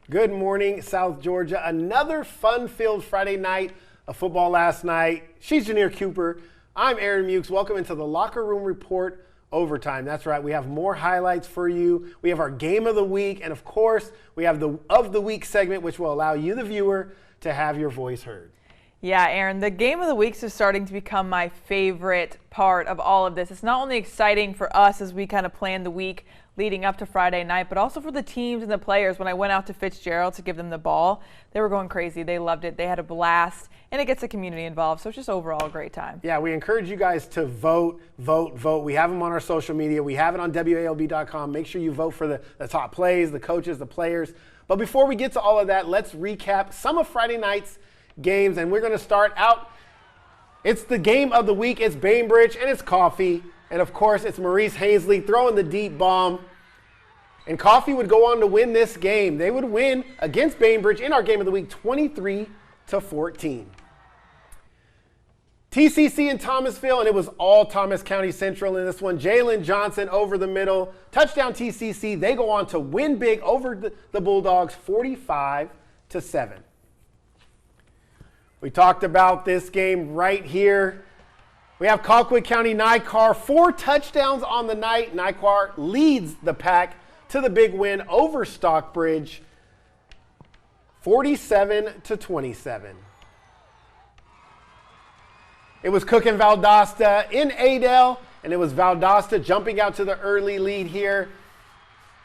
Good morning, South Georgia. Another fun-filled Friday night of football last night. She's Janier Cooper. I'm Aaron Mukes. Welcome into the Locker Room Report Overtime. That's right. We have more highlights for you. We have our Game of the Week. And, of course, we have the Of the Week segment, which will allow you, the viewer, to have your voice heard. Yeah, Aaron, the Game of the Weeks is starting to become my favorite part of all of this. It's not only exciting for us as we kind of plan the week leading up to Friday night, but also for the teams and the players. When I went out to Fitzgerald to give them the ball, they were going crazy. They loved it. They had a blast, and it gets the community involved, so it's just overall a great time. Yeah, we encourage you guys to vote. We have them on our social media. We have it on WALB.com. Make sure you vote for the top plays, the coaches, the players. But before we get to all of that, let's recap some of Friday night's games, and we're going to start out. It's the Game of the Week. It's Bainbridge, and it's Coffee. And, of course, it's Maurice Hazley throwing the deep bomb. And Coffee would go on to win this game. They would win against Bainbridge in our Game of the Week 23-14. TCC in Thomasville, and it was all Thomas County Central in this one. Jalen Johnson over the middle. Touchdown TCC. They go on to win big over the Bulldogs 45-7. We talked about this game right here. We have Colquitt County Nyquar, 4 touchdowns on the night. Nyquar leads the pack to the big win over Stockbridge, 47-27. It was Cook and Valdosta in Adel, and it was Valdosta jumping out to the early lead here.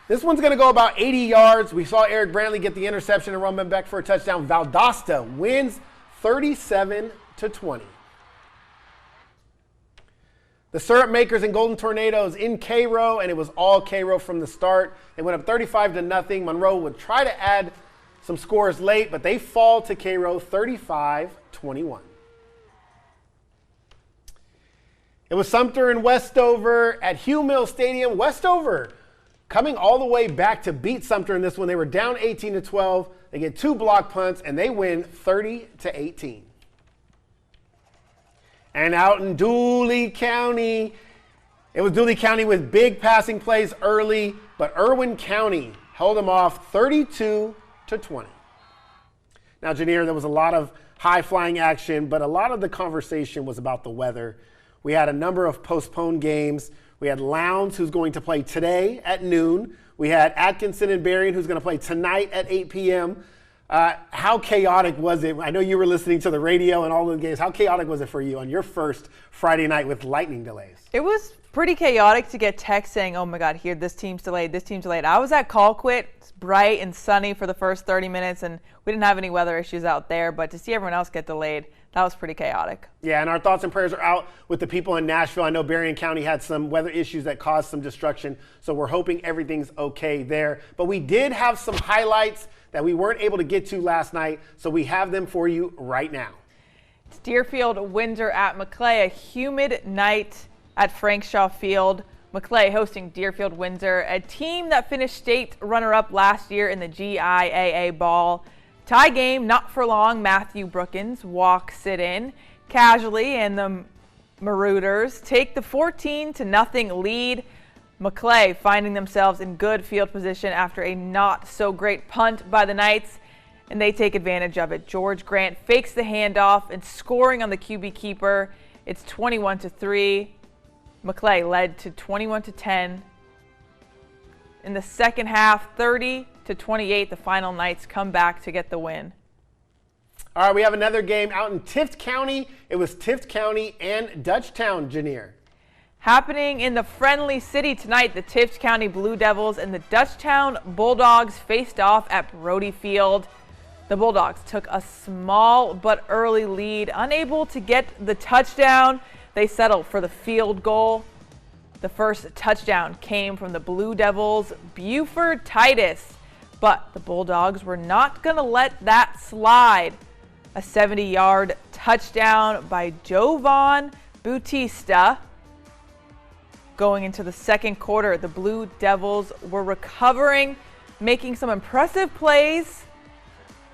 This one's going to go about 80 yards. We saw Eric Brantley get the interception and run them back for a touchdown. Valdosta wins 37-20. The Syrup Makers and Golden Tornadoes in Cairo, and it was all Cairo from the start. They went up 35-0. Monroe would try to add some scores late, but they fall to Cairo 35-21. It was Sumter and Westover at Hugh Mill Stadium. Westover coming all the way back to beat Sumter in this one. They were down 18-12. They get 2 block punts, and they win 30-18. And out in Dooley County, it was Dooley County with big passing plays early, but Irwin County held them off 32-20. Now, Janier, there was a lot of high-flying action, but a lot of the conversation was about the weather. We had a number of postponed games. We had Lowndes, who's going to play today at noon. We had Atkinson and Berrien, who's going to play tonight at 8 p.m. How chaotic was it? I know you were listening to the radio and all of the games. How chaotic was it for you on your first Friday night with lightning delays? It was pretty chaotic to get texts saying, oh my God, here, this team's delayed, this team's delayed. I was at Colquitt. It's bright and sunny for the first 30 minutes, and we didn't have any weather issues out there. But to see everyone else get delayed, that was pretty chaotic. Yeah, and our thoughts and prayers are out with the people in Nashville. I know Berrien County had some weather issues that caused some destruction, so we're hoping everything's okay there. But we did have some highlights that we weren't able to get to last night, so we have them for you right now. It's Deerfield Windsor at Maclay, a humid night at Frank Shaw Field. Maclay hosting Deerfield Windsor, a team that finished state runner-up last year in the GIAA ball. Tie game, not for long. Matthew Brookins walks it in casually, and the Marauders take the 14-0 lead. Maclay finding themselves in good field position after a not-so-great punt by the Knights, and they take advantage of it. George Grant fakes the handoff and scoring on the QB keeper. It's 21-3. Maclay led to 21-10. In the second half, 30-28, the final Knights come back to get the win. All right, we have another game out in Tift County. It was Tift County and Dutchtown, Janier. Happening in the Friendly City tonight, the Tift County Blue Devils and the Dutchtown Bulldogs faced off at Brody Field. The Bulldogs took a small but early lead, unable to get the touchdown. They settled for the field goal. The first touchdown came from the Blue Devils' Buford Titus, but the Bulldogs were not going to let that slide. A 70-yard touchdown by Jovan Bautista. Going into the second quarter, the Blue Devils were recovering, making some impressive plays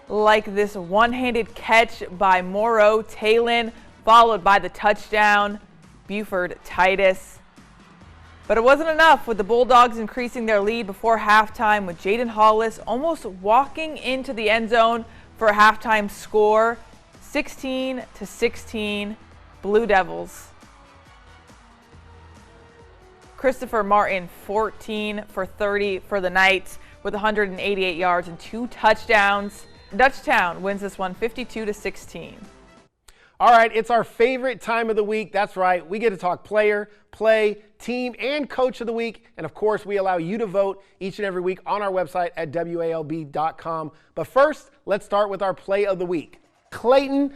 like this one-handed catch by Morrow Talon, followed by the touchdown. Buford Titus But it wasn't enough, with the Bulldogs increasing their lead before halftime, with Jaden Hollis almost walking into the end zone for a halftime score. 16-16, Blue Devils. Christopher Martin, 14 for 30 for the Knights, with 188 yards and 2 touchdowns. Dutchtown wins this one 52-16. All right, it's our favorite time of the week. That's right. We get to talk player, play, team, and coach of the week. And of course, we allow you to vote each and every week on our website at WALB.com. But first, let's start with our play of the week. Clayton,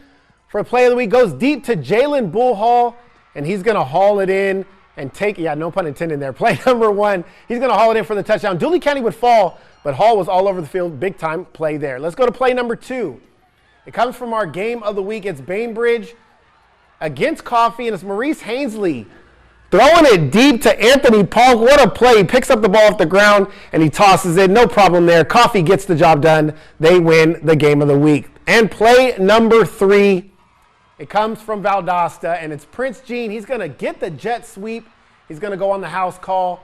for play of the week, goes deep to Jalen Bullhall, and he's going to haul it in and take, yeah, no pun intended there. Play number 1, he's going to haul it in for the touchdown. Dooley County would fall, but Hall was all over the field. Big time play there. Let's go to play number 2. It comes from our game of the week. It's Bainbridge against Coffee, and it's Maurice Hainsley throwing it deep to Anthony Polk. What a play. He picks up the ball off the ground, and he tosses it. No problem there. Coffee gets the job done. They win the game of the week. And play number 3, it comes from Valdosta, and it's Prince Jean. He's going to get the jet sweep. He's going to go on the house call,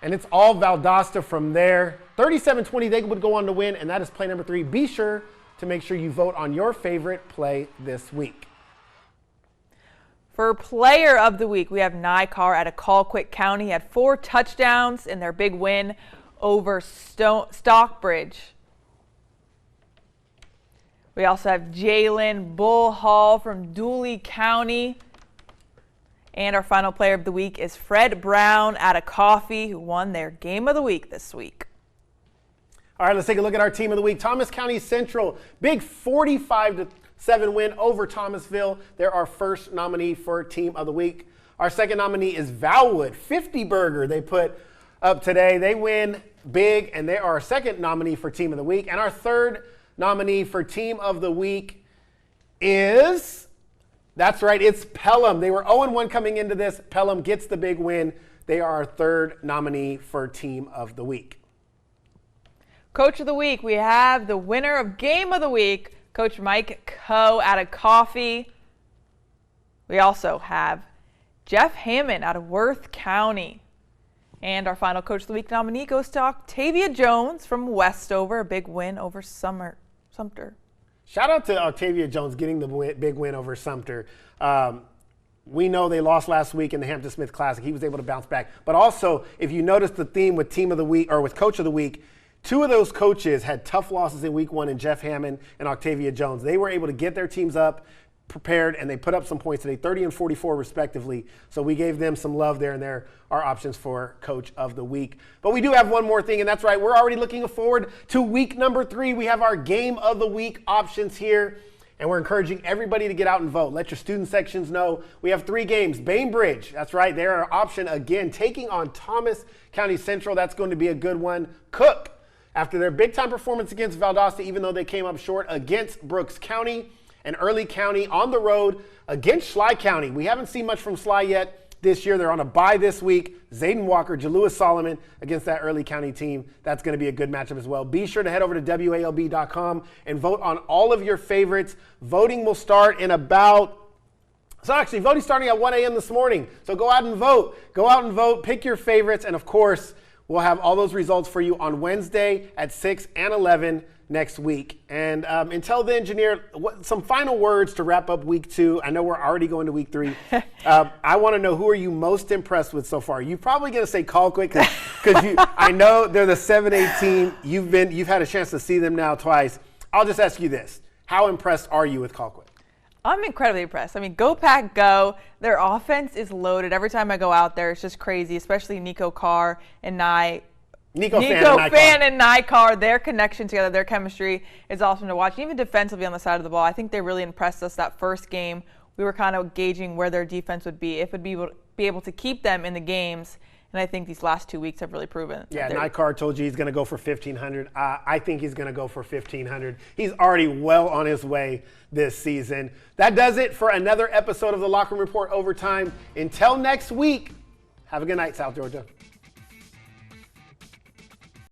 and it's all Valdosta from there. 37-20, they would go on to win, and that is play number 3. Be sure to make sure you vote on your favorite play this week. For player of the week, we have Nykar out of Colquitt County. He had 4 touchdowns in their big win over Stockbridge. We also have Jalen Bullhall from Dooley County. And our final player of the week is Fred Brown out of Coffee, who won their game of the week this week. All right, let's take a look at our team of the week. Thomas County Central, big 45-7 win over Thomasville. They're our first nominee for team of the week. Our second nominee is Valwood, 50 burger they put up today. They win big, and they are our second nominee for team of the week. And our third nominee for team of the week is, that's right, it's Pelham. They were 0-1 coming into this. Pelham gets the big win. They are our third nominee for team of the week. Coach of the week, we have the winner of game of the week, Coach Mike Coe out of Coffee. We also have Jeff Hammond out of Worth County. And our final Coach of the Week nominee goes to Octavia Jones from Westover, a big win over Sumter. Shout out to Octavia Jones getting the big win over Sumter. We know they lost last week in the Hampton Smith Classic. He was able to bounce back. But also, if you notice the theme with team of the week, or with Coach of the Week, 2 of those coaches had tough losses in week 1 in Jeff Hammond and Octavia Jones. They were able to get their teams up, prepared, and they put up some points today, 30 and 44 respectively. So we gave them some love there, and they're our options for Coach of the Week. But we do have one more thing, and that's right. We're already looking forward to week number 3. We have our game of the week options here, and we're encouraging everybody to get out and vote. Let your student sections know. We have 3 games. Bainbridge, that's right. They're our option again, taking on Thomas County Central. That's going to be a good one. Cook, after their big-time performance against Valdosta, even though they came up short against Brooks County, and Early County on the road against Schley County. We haven't seen much from Schley yet this year. They're on a bye this week. Zayden Walker, Jalewis Solomon against that Early County team. That's going to be a good matchup as well. Be sure to head over to WALB.com and vote on all of your favorites. Voting will start in about, so actually voting starting at 1 a.m. this morning. So go out and vote. Go out and vote. Pick your favorites. And of course, we'll have all those results for you on Wednesday at 6 and 11 next week. And until then, Engineer, some final words to wrap up week 2. I know we're already going to week 3. I want to know, who are you most impressed with so far? You're probably going to say Colquitt because I know they're the 7A team. You've had a chance to see them now twice. I'll just ask you this. How impressed are you with Colquitt? I'm incredibly impressed. I mean, go Pack go. Their offense is loaded. Every time I go out there, it's just crazy, especially Nico Carr and Nico Fan and Nykar. Their connection together, their chemistry is awesome to watch. And even defensively on the side of the ball, I think they really impressed us that first game. We were kind of gauging where their defense would be, if it would be able to keep them in the games. And I think these last 2 weeks have really proven. Yeah, Nykar told you he's going to go for 1,500. I think he's going to go for 1,500. He's already well on his way this season. That does it for another episode of the Locker Room Report Overtime. Until next week, have a good night, South Georgia.